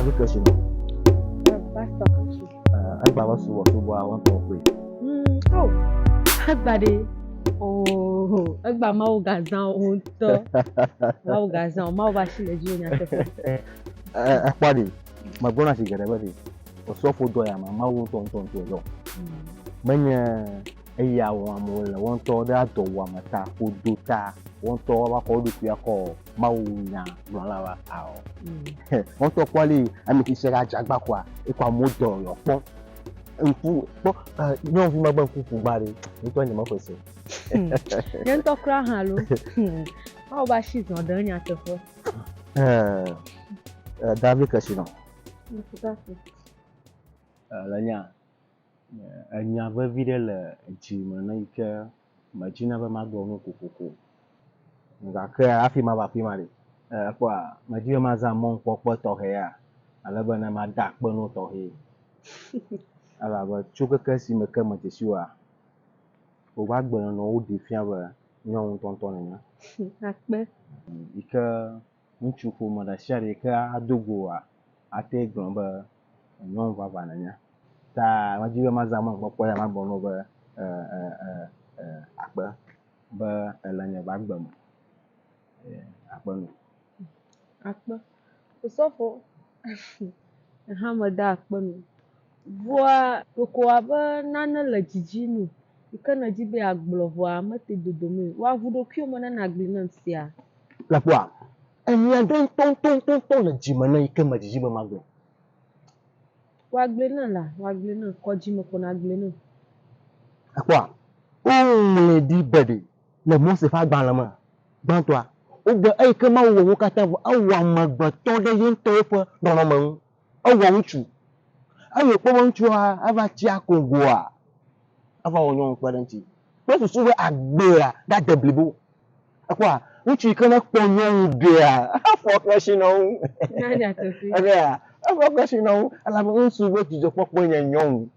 David KESINOR. Pastor Kashi. Agba wa su wa won to pe. Oh, agbade. Oh, agba ma o gazan o to. Ma o gazan, ma o ba shile ji onya tefe. Apade, ma gbona si gere be. O so fo do ya ma wo to lo. Menya eya won amole won to da do wa mata o do ta. Won to wa ko do ku ya ko ma wo nya gbona wa a o. Won to kwali ami ti se ga jagba kwa e kwa mo do yo pon. Nfu po nyon fi magba nfu fu gbare ni to ni mo ko se. Yen to kra han lo. Ma o ba shi zon dan nya tefe. David KESINOR. Mfutasi. Lanya nya ba vide le ji mana ike majina ba magbo no kokoko nga ka afi ma ba fi ma de kwa majina ma za mon popo to he ya alaba na ma da pe no to he ala ba chuka kasi me ka ma ti siwa o ba gbo no o de fi aba nyon tonton nya Akpe. ike nchu fo ma da shari ka adogo a ate gbon ba nyon va va na nya ta majina ma za mon popo ya ma gbo no ba akpe ba elanya ba gbo mo akpe no Akpe. Osofo. Ha ma da akpe no. Voa koko abe nane le dzidzi nu. Ike ne dzi be agblo voa mete dodome. Wa vu do kio mo na agli na sia. la kwa enya don ton le jime na ike ma jiji ba magbo Wa gble na la, wa gble na ko dzi me ko na gble na. akwa o le di bede le mo se fa gba la ma gban to a o gbe e ke ma wo kata wo awa Amegbetɔ de yin to fo no no mo awa nchu ayo po nchu a ava ti akongo a ava onyon pa nti pe su we agbe a da deblibo akwa nchu ike na po nyon de a afọ KESINOR Na ja to fi. okay afọ KESINOR ala mo nsu we ti jo popo yen nyon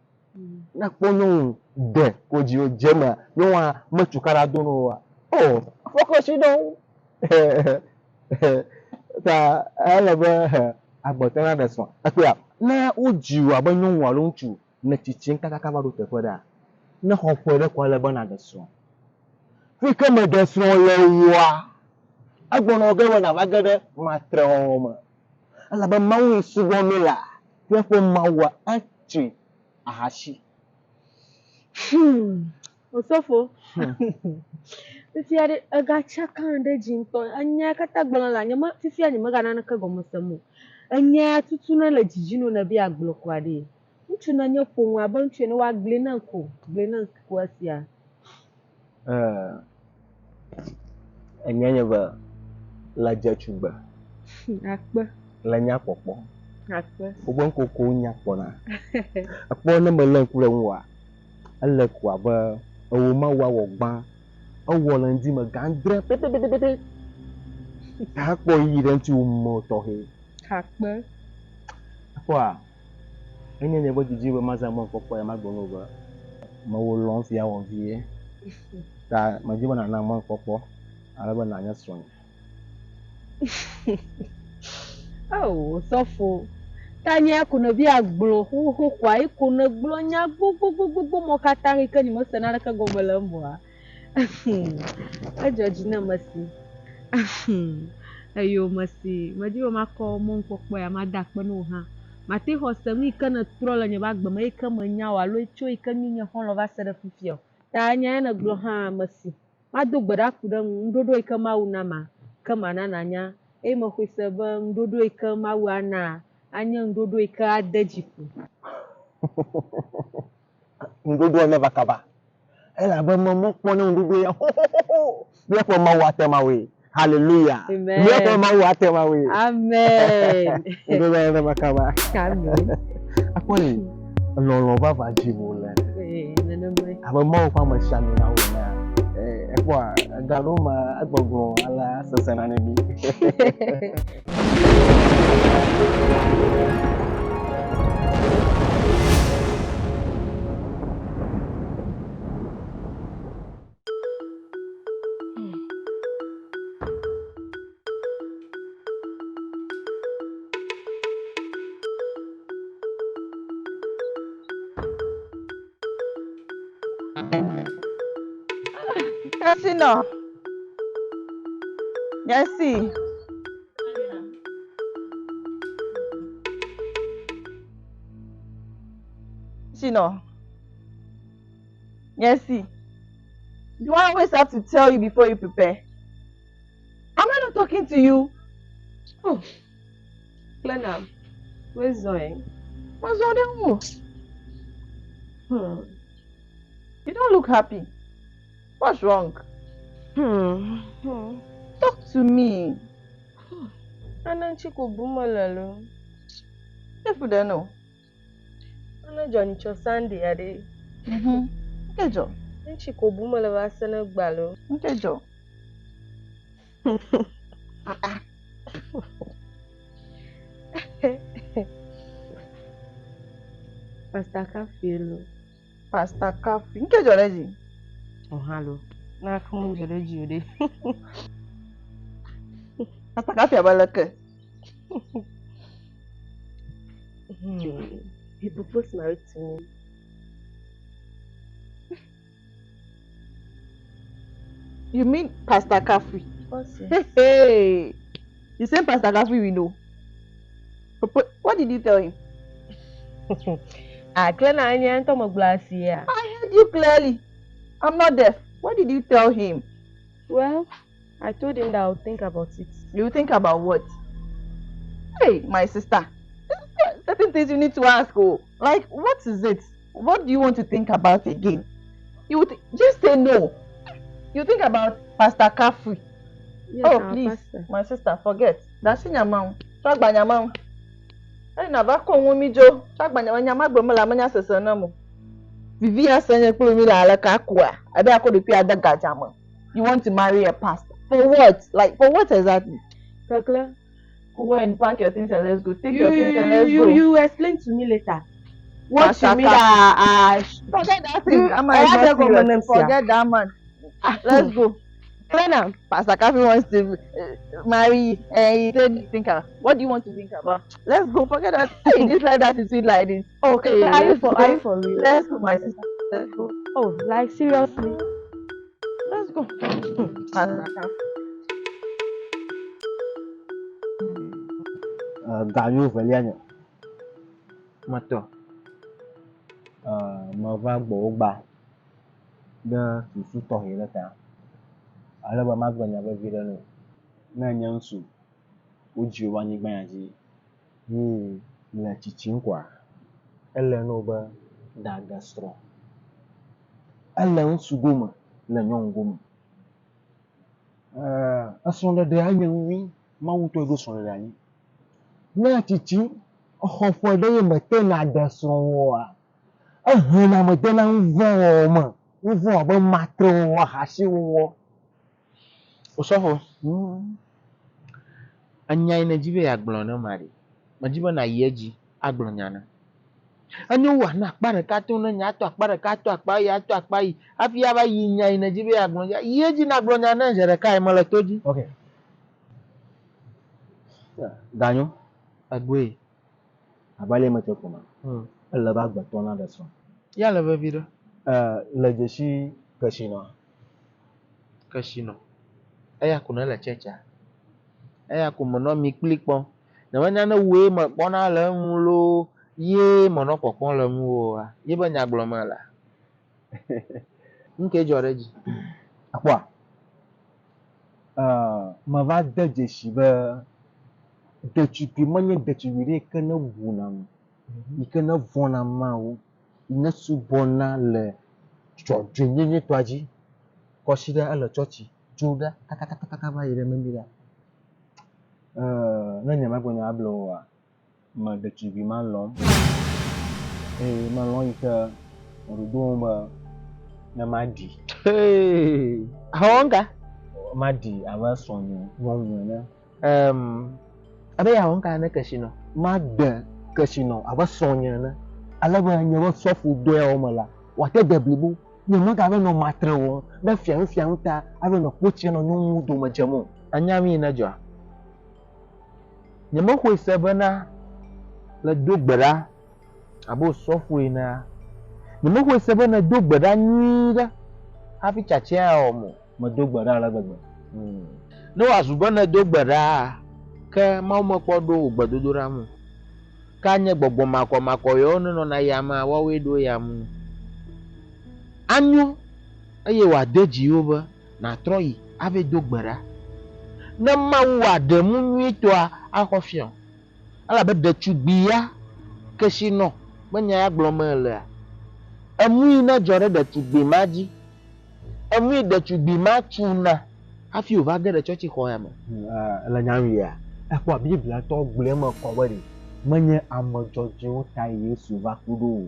na po nyon de ko ji o jema nyon a matukara do no wa oh afọ KESINOR ta ala ba agbotana da so akwa na uji wa ba nyon wa lo nchu na chichin kaka ba do te foda na ho fo de kwa le ba na da so fi ka me da so le wa agbona oge wa na ba gede ma tre ho ma ala ba mawu su wo mi la fi fo mawa achi ahashi Osofo. Fifi ade aga chakan de jinto. Anya kata gbona la nyama fifi ani maga na ka gomo samu. Anya tutu na le dzidzi nu na bi agblo kwa de. Nchu na nye ponwa ba nchu ne wa gble na ko asia. enyenye ba la jachugba Akpe. la nya popo Akpe. ogbon koko nya pona apo na me le kure nwa ale kwa ba owo ma wa wo gban owo le ndi me gandre pete ta po yi den ti o mo to he Akpe. apo a enyenye ba jiji ba maza mo popo ya magbono ba ma wo lon fi awon fi ta ma jiba na mo popo ala ba na nya strong Oh, Osofo. Tanya kuna bi agblo hu kwa ikuna gblo nya gbogbo mo kata ke ni mo sana ka gomele mboa. Ajoji na masi. Ayo masi. Maji o mako mo nkpokpo ya madakpe no ha. Mate ho sami kana trola nya bagba mai kama nya wa lo cho ikani nya hon lo va sere fifio. Tanya na gblo ha masi. Madu gbada kuda ndodo ikama unama. Kama na nya e mo kwese ba ndodo ikama wana. Anya ndodo ika adejipu. ndodo ne bakaba ela ba mo pon ndodo ya bi ko ma wa te ma we hallelujah Amen. bi ko ma wa te ma we Amen. ndodo ne bakaba Amen. akoni lo ba ba ji mo le Nana mai. aba mo fa ma shami na wo na e kwa galo ma agbogbon ala sasana ne bi KESINOR. Yes, see. KESINOR. Yes, see. Do I always have to tell you before you prepare? Am I not talking to you? Oh, Glenna, where's Zoe? What's wrong? You don't look happy. What's wrong? Talk to me. Ananchi ko bumalalo. If you don't know. Ana Johnny cho Sunday ade. Okay, Joe. Ananchi ko bumala wasana gbalo. Okay, Joe. Pastor KAFUI. Pastor KAFUI. Okay, Joe, ready? Oh, hello. Na come ready ode. Pastor KAFUI abalake. He proposed marriage to me. You mean Pastor KAFUI? What's it? Hey, the same Pastor KAFUI we know. What did you tell him? Glenna, I ain't my glass here. I heard you clearly. I'm not deaf. What did you tell him? Well, I told him that I'll think about it. You think about what? Hey, my sister. Certain things you need to ask. Oh, like what is it? What do you want to think about again? You would just say no. You think about Pastor KAFUI. Yes, Oh, our please, pastor. my sister, forget. That's in your mouth. Talk by your mouth. Hey, na ba ko won mi jo. Talk by your mouth. Gbo mo la manya sese na mo. Vivi asenye pe mi la ala KAKUI. Abi akodo pi adaga jamo. You want to marry a pastor? For what? Like for what exactly? Kakla, Go and pack your things and let's go. Take your things and let's go. you explain to me later. What Pastor you mean forget that thing. I had to go my name, Forget that man. Let's go. Glenna, Pastor KAFUI wants to marry and he said think about what do you want to think about? Let's go. Forget that. Hey, this like that is sweet like this. okay, are you for real? Let's go, my sister. Let's go. Oh, like seriously? Let's go. Pastor KAFUI. Ganyo velianya. Mato. Ma va gbo gba. De susu to hele ta. Ale ba ma gbanya be vi de no. Na nya nsu. Oji wa ni gbanya ji. Yi le chichin kwa. Ele no ba da gastro. Ele nsu goma le nyon goma. Asonde de anya wi ma wuto ego sonde de anyi. Na chichi ohofo de ye mete na gastro wo a. Na mete na nvo ma. Nvo ba matro wa hasi wo. Osofo. Anya ina jibe ya gblo na mari. Majiba na yeji agblo nyana. Anyo wa na akpare ka to na nya to akpare ka to akpa ya to akpa yi. Afi ya ba yi nya ina jibe ya gblo ya. Yeji na gblo nyana jere kai mala toji. Okay. Ganyo. Agwe. Abale mete kuma. Elle ba gba to na de so. Ya le be vido. Le jeshi KESINOR. KESINOR. Aya kuna la checha. Aya kumono mi klikpon. Na wanya na we ma pona le mu lo. Ye mono popon le mu o. Ye ba nya gblo ma la. Nke joreji. Akwa. Ma va de jeshi be detupi manye detupi re kana wuna mu. Ikana vona ma wo. Ina subona le chodwe nyenye twaji. Kosida ala chochi. Juda kaka ba yire mendira. Na nyama gonya ablo wa. Ma detupi ma lom. Ma lom ika rudomba na madi. Hey. Ahonga. Madi aba sonyo wonyo na. Abe ya ahonga na KESINOR. Mada KESINOR aba sonyo na. Alaba nyawa sofu do ya omala. Wate deblibu. Nyama ga be no matre wo. Be fian ta abe no pochi no nyu do majamo. Anyami na jo. Nyama ko sebana la dogbara abo sofu ina ni me ko se be na do gbeda nyi da hafi chacha o mo me do gbeda la gbegbe no azubo na do gbeda ke ma mo ko do gbedodo ra mu ka nye gbogbo mako yo no na ya ma wa we do ya mu anyu eye wa de Jehova na troyi ave do gbera na ma wa de mu nyi to a kofion ala be de tugbiya KESINOR benya ya glome le emu na jore de tugbi maji emu de tugbi ma tuna afi o va ge de church ko ya mo la nyami ya e ko Biblia to gble mo ko we menye amojoje o ta Yesu va kudo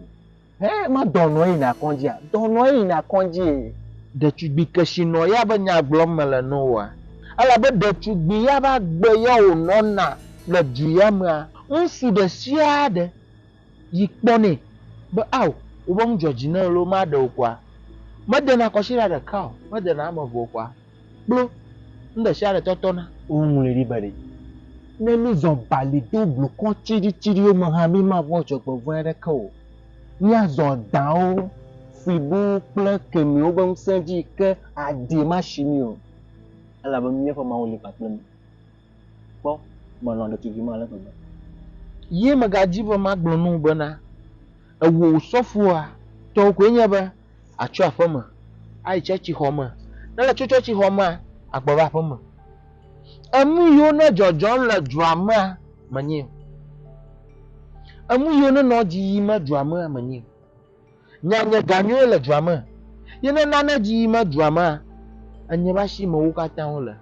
ma dono yi na konji a dono yi na konji de tugbi KESINOR ya benya glome le no wa ala be de tugbi ya ba gbe ya o nona le du ya ma nsu de sia de yi kpone be aw o bom George na lo ma de kwa ma de na ko shira de ka ma de na ma vo kwa blo nde sia de totona ohun le ri bare ne mi zo bali do blo kon tiri o mo ha mi ma wo jogbo vo ere ka o ni azo da o fibu ple kemi o bom senji ke ade machine o ala ba mi fo ma o le pa ple mi po mo lo de tu vi ma la ko ye magaji bo magbo nu bana ewo sofo a to ko nya ba achu afoma ai chechi homa na la chechi homa agboba afoma amu yo na jojo la drama manye amu yo na ji ma drama manye nya ganyo la drama ye na ji ma drama anya ba shi mo wukata ho la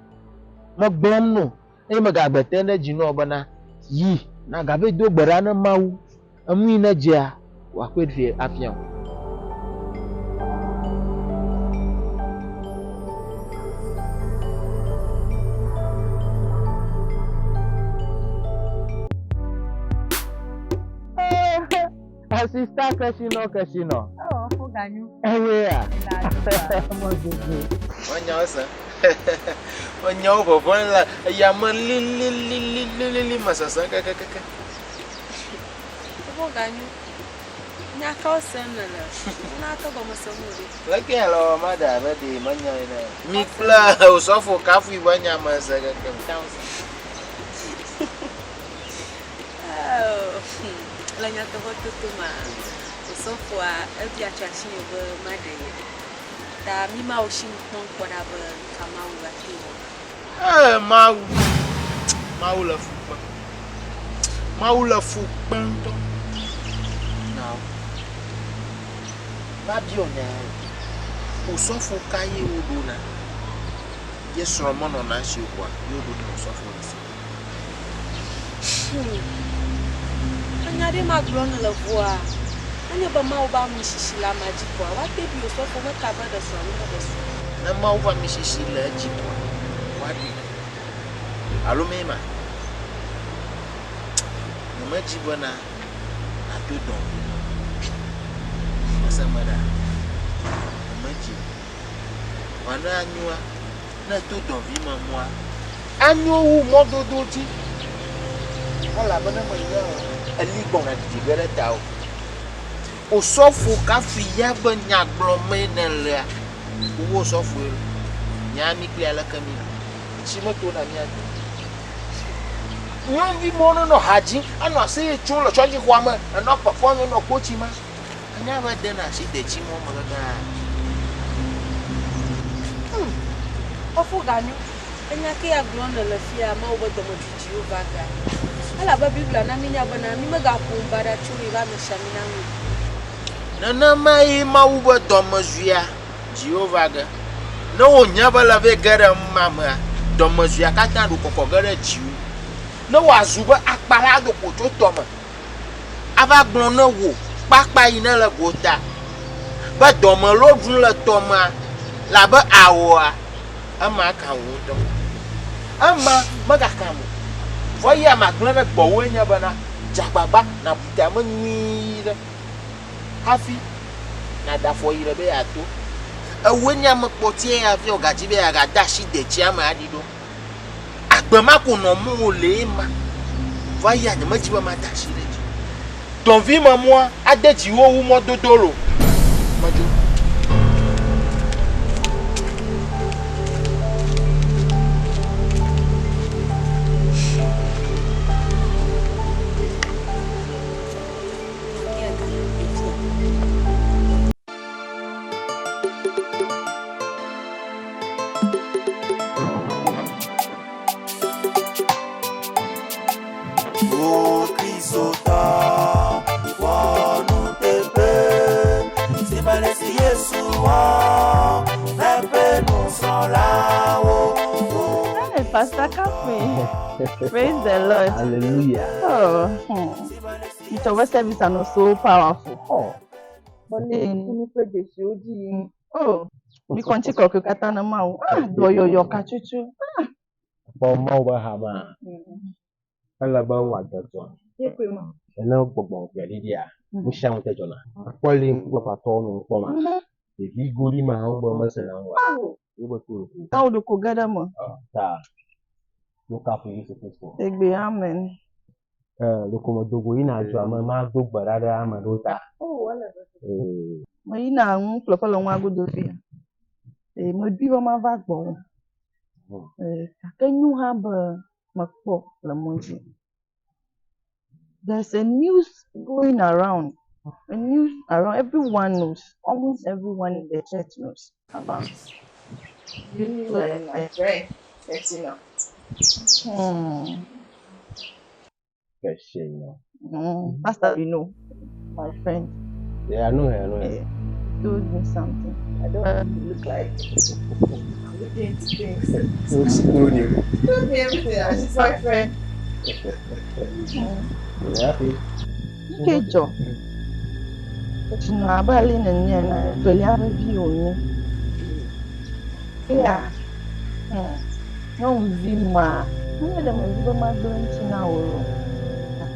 mo gbom no e magagbete na ji no bana yi na gabe do gbera na mawu amu na jia wa kwedfie afian Sister KESINOR Oh, foganyu. ewe a Onya osa. Onya obo la ya ma li masasa ka. Foganyu. Nya ka osena na. Na ka go masomuri. La ke lo ma da ba de manya ina. Mi pla osofo KAFUI banya masaka ka. Oh. La nya to hotu ma. Osofo a ebi achachi obo made. Da mi ma o shin pon kwada ba kama wa tiwo. Mau la fu panto. now ba bi ona Osofo kaye odona. Yesro mo no na shi kwa. Yodo na osofo nsi. Anya de ma gron la voa. Anya ba ma o ba mi shishila maji kwa. Wa baby osofo me ka ba da so no da so. Na mau va mi shishi la ji kwa. Wadi. Alo mema. Mama jibona atodon. Masamada. Mama ji. Wana anyua na todon vi mamwa. Anyo wu mododo ti. Wala bana mo ya. Ali bona di bere tawo. Osofo KAFUI ya ba nyaglo me na le. Wo osofo nya mi kle ala kamina. Chimoto na mi ati. Nyon vi mono no haji ano ase chulo choji kwama no perform no coach ma. Anya ba de na shi de chimo magaga. Foganyu. Anya ke ya gron la fia ma o ba do mo Jehova ga. Ala ba Biblia na mi nya ba na mi mega kumba da churi ga me shamina ngu. Nana mai mau ba domazia Jehova ga. No nya ba la ve gara mama domazia ka ta do kokko gara jiu. No wazuba akpara do koto toma. Ava gbon na wo papa ina la gota. Ba domo lo dun la toma. La ba awa. Ama ka wo do. Ama maga kamu. Voya maglana gbowo nya bana. Jagbagba na buta mo ni. Hafi na da fo yire be ato. Ewe nya mo potie ya fi ogaji be ya ga dashi de chi ama adido. Agbama ko no mu le ma. Voya nya maji ba ma dashi le. Don vi mo mo adeji wo wu mo dodoro. Maju. Pastor KAFUI. Praise the Lord. Hallelujah. Oh, the worship service are not so powerful. Oh, but oh, we continue to kata na mau. Do yo kachuchu. For more hama. Ala ba wa gato. Ena gbogbo ya dia. Mo sha mo tejona. Poli ngwa pato no nkoma. Ebi gori ma ho bo masala wa. Ibo to. How do ko gada mo? Ta. Look after you suppose. Egbe amen. Lokomo dogo ina aju ama ma dogba dada ama dota. Oh, wala. Mo ina un plopolo nwa agodofi. Mo bi wo ma va gbo. Can you have makpo la monji? There's a news going around. A news around, everyone knows. Almost everyone in the church knows about you and my friend, KESINOR. KESINOR. Pastor, you know, my friend. Yeah, I know her. Told me something. I don't want to look like I'm looking into things. So she told you. Told me everything. She's my friend. Okay, Joe. But you know, about Lynn and Yana, Valiana view. Yeah. No, Zima. No, the Zima going to now.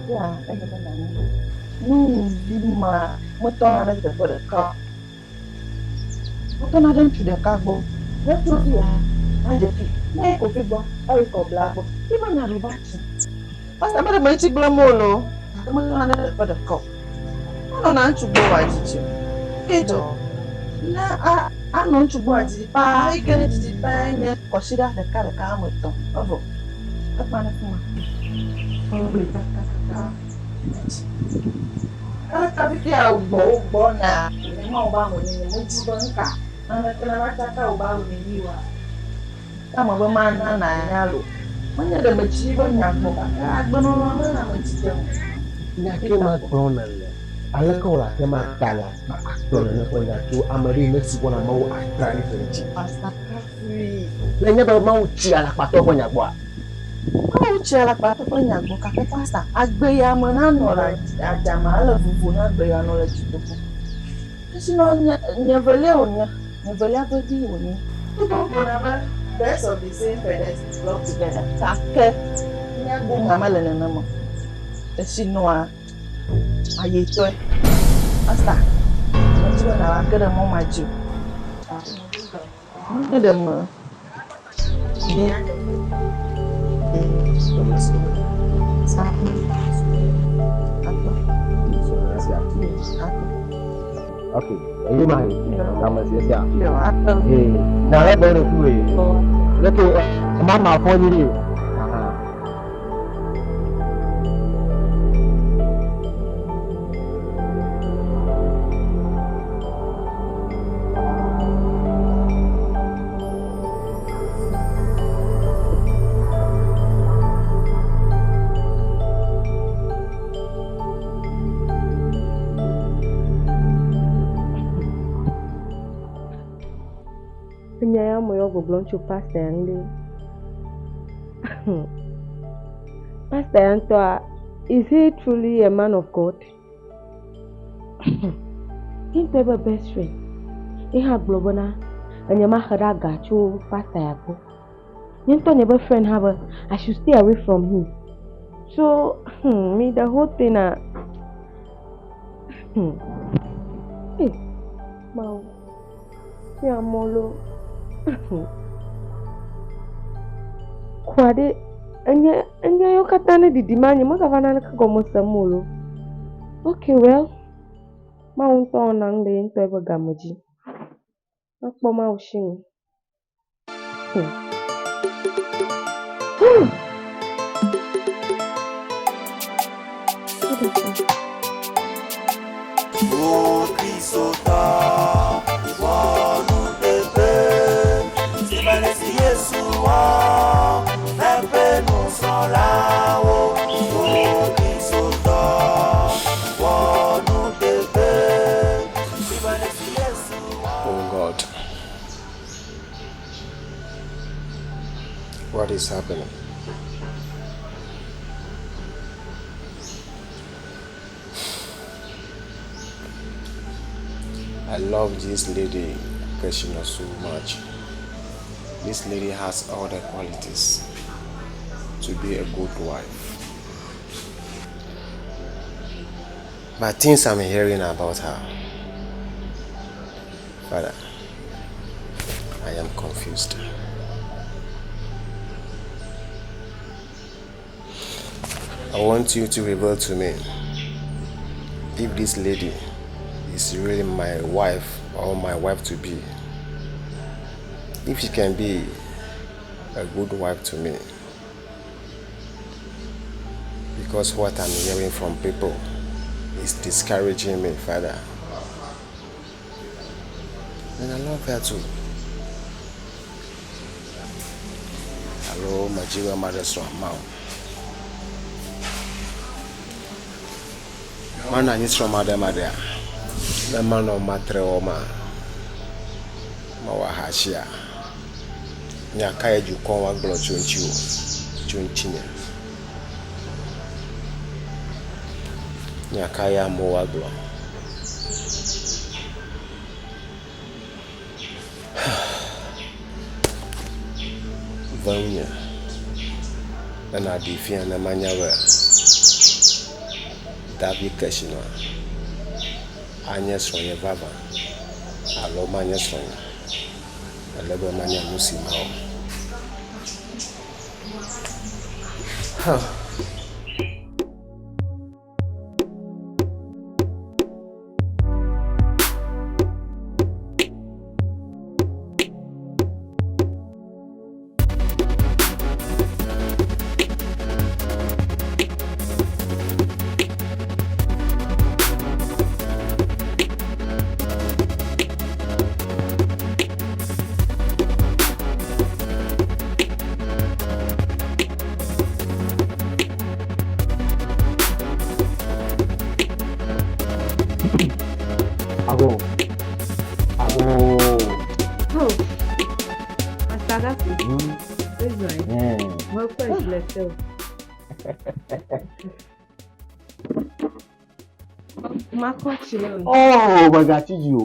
Yeah, I don't know. No, Zima. What on the for the car? What on to the cargo? What do you have? I just make a figure. I will black. Even a robot. What's the matter? My chick glamolo. I'm going to for the cup. I don't want to go at you. Hey, Joe. Now, I know to go at it. I get it. I consider the car come with them. Oh, that man of mine. Tapi dia ubah na, memang ubah ni, mesti bangka. Anak cakap ubah ni wa. Kamu bermana na lu? Mana ada mesti banyak muka. Benar mana mesti jauh. Nak kemat koronel. Ala ko la kemat kala. Aktor na ko na tu amari mesti bona mau aktor ni senti. Pastor KAFUI. Lenya ba mau ci ala pato ko nya kwa. Mau cela pato ko nya kwa ka pastor. Agbe ya mana nora ajama ala vuvu na agbe ya nora jituko. KESINOR nya velea baby oni. Whatever. Best of the same feathers flock together. Sake. Nya go mama lene namo. KESINOR aye toy. Pastor. Nanti na agara mo maju. Ada mo. Okay, ini mah nama sia-sia. Atau Nah, saya baru kuih. Lepas mama phone ni. Penyayang moyo goblong cu pastor yang ni. Pastor yang tua, is he truly a man of God? He never best friend. He had globana, and your mahara gachu pastor yago. You don't never friend have. I should stay away from him. So, me the whole thing Hey, mau, ya molo. Kwade, anya yo katane di dimanya mo savana ka gomo samulo. Okay, well, Mau to nang de to ba gamoji. Akpo mau shin. O Cristo wonu bebe Tibalesi Yesua Nepe no solao O Cristo wonu bebe Tibalesi Yesua. Oh God, what is happening? I love this lady, KESINOR, so much. This lady has all the qualities to be a good wife. But things I'm hearing about her, Father, I am confused. I want you to reveal to me if this lady is really my wife or my wife to be. If she can be a good wife to me. Because what I'm hearing from people is discouraging me, Father. And I love her too. Hello, Majima Mother's Mom. Man, I need from Mother. The man of Matre Oma Mawahashia. Nyakaya Jukon Waglo Chunchine. Nyakaya Mowaglo. Vanya. And I defeat the Manyawe. David KESINOR. Anyes from your baba. Alo manyes from a level mania musimao. Oh,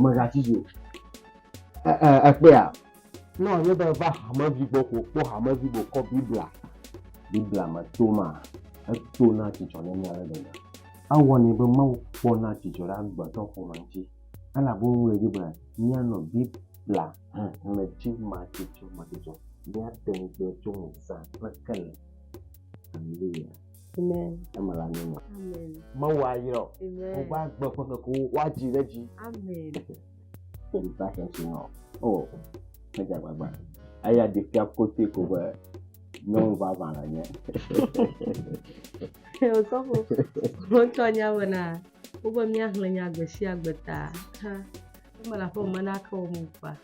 Magatiju. Akpea. No, you don't have Hamavibo copy Bibla Matoma. A tuna teacher on any other. I want even more for not teacher but don't for Manchi. And I won't regular. Niano Bibla and a chief market. They are things their children, son, like Kelly. Hallelujah. Amen. Amen. Amen. Mawayo. Amen. What you ready? Amen. Oh, I had the cap coat take over. No, Bavana. So, Montoya when I over me, Agbesia, but I'm a home and I call Mupa.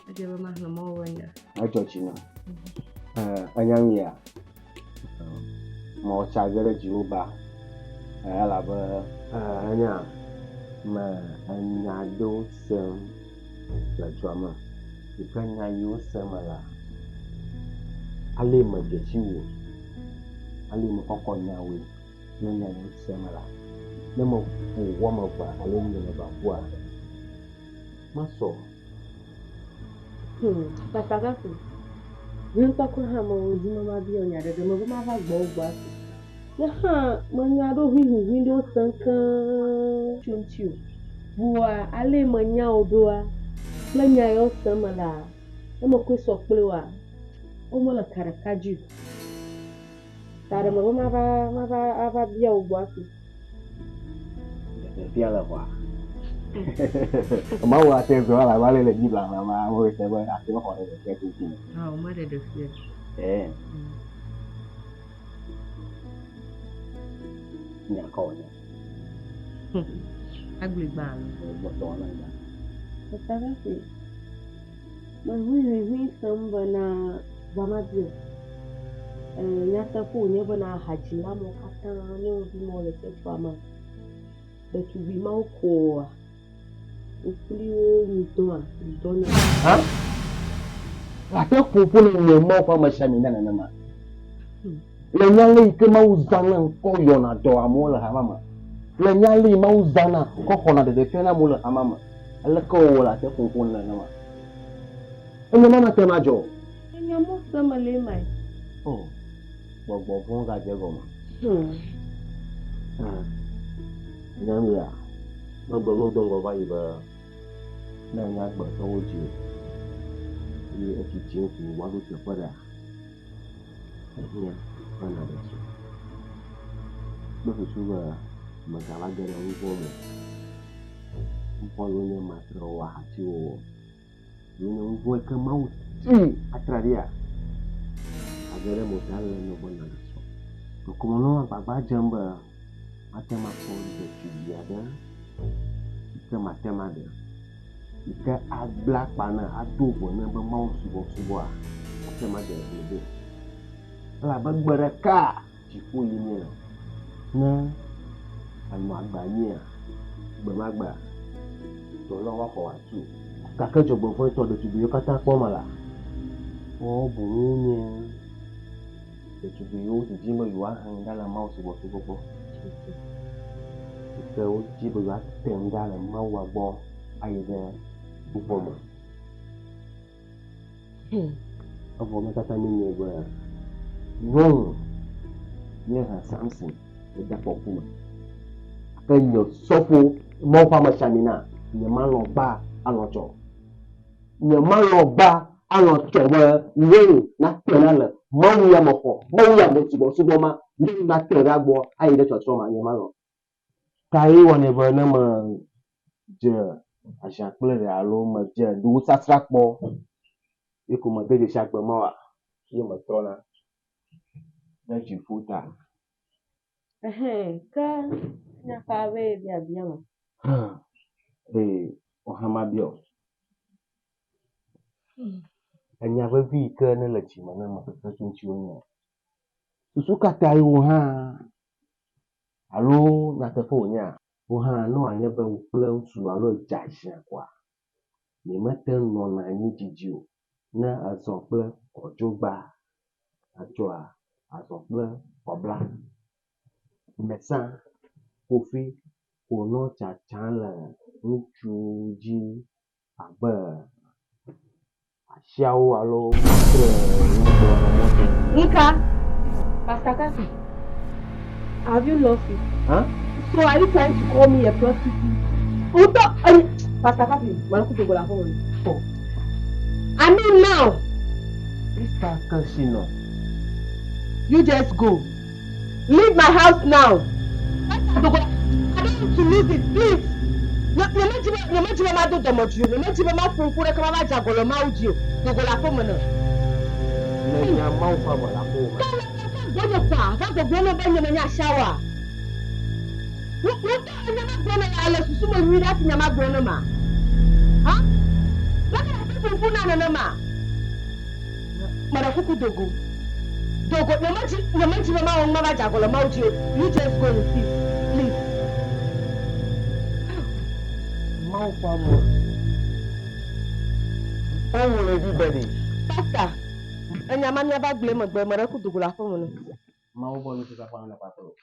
I give a man more when I thought you know. A young year. More charger Juba. I have a and I do some the drama. You can use similar. I live my you. I live my cocoa now with no similar. No more warm up. I live about what. Muscle. But I got to. You talk with him or would you not be on your other? No, I have both back. Yaha, Manyado, who window sunken, shouldn't you? Boa, I lay Manya Odoa, Manya or Samala. I'm a quiz of blue. Omola Caracaju. Taramava Bia Waki. The Pialava. Mà qua xem rồi là ba lên là gì là mà ngồi xem rồi à nó hỏi được cái gì. Mà để được việc. Nhà coi nè. Anh bị bà. Một đó là gì? Tatafi. Mahuri sambana zamadio. Nyata po nyebana hajila mo kata ne obi mo le tetwama. Betu bi ma ko. Ukuli o mitoa, mitona. Hả? Là cái phụ phụ này nhiều mau qua mà xem mình này mà. Là nhà li cái mau zang có yona do amo là hả mà. Là nhà li mau zang có khona để phê na mua là hả mà. Là cô là cái phụ phụ này mà. Em nhà mà tema jo. Nya mo sama le mai. Bo phong ga je go mà. Nhà mi à. Nó bơ lo dong go ba iba. Na nhà bơ so wo ji. Ni a ti ji ku wa lo ti fa da. Nya ba na da su. Ba su ba ma ga la ga na wo mo. Mo lo ne ma tro wa ha ti wo. Ni no wo ka ma wo ti atraria. Agora mo dal no bo na da su. Como no ba jamba matema ko de ti ya da. Ika matema da. Ika abla pana adobo na ba mau subo a matema da de. Ala ba gbara ka ti fu yi ni na anu agba ni a gbe ma gba to lo wa ko wa tu ka ke jogbo fun to do ti bi yo kata po mala o buru ni de ti bi yo ti ji mo yo han da la mau subo po ke o ji bo ya tem da la mau wa bo ai de bu po mo abo me kata ni ni gba wrong ni ha something da po kuma enyo sofo mo fa ma shamina ni ma lo ba alojo ni ma lo ba alojo we na tena le mo ya mo fo mo ya mo subo ma ni na tera gbo ayi de chocho ma ni ma lo kai woni bo na ma je aja ple re alo ma je du sasra po iko ma be de sha gbe ma wa ye mo trona na ji futa Ka nya ka be bia bia ma. Ohamabio. Anya ba vi ke na la chi ma na ma ka tun chi wonya. Susu ka tai wo ha. Alo na ta fo nya. Wo ha no anya ba wo plan su alo ja sha kwa. Ni ma te no na ni jiju. Na aso pe ojogba. Ajoa aso pe obla. Mesa kofi ono cha chala uchuji aba asiao alo Ika, Pastor Kasi, have you lost it? Huh? So are you trying to call me a prostitute? Pastor Kasi, Malaku Togo la phone. I mean now. Mr. KESINOR. You just go. Leave my house now. I don't want to lose it, please. Nyamaji ma do domoju. Nyamaji ma funfun re kama jagolo ma uji. Togo la phone na. Nya ma fa ma la phone. Gojo pa, fa go gbo no be nyama shower. Wo nyama gbo na ya le susu mo wi that nyama gbo no ma. Ha? La ka funfun na ma. Mara kuku dogo. Dogo, nyamaji mama on mama jagolo ma uji. You just go and see, please. Mau fa mo. Oh, everybody. Pastor, nyama nya ba gble mo gbe mara ku dogo la fun mo. Mau bo ni ka fa na pa to.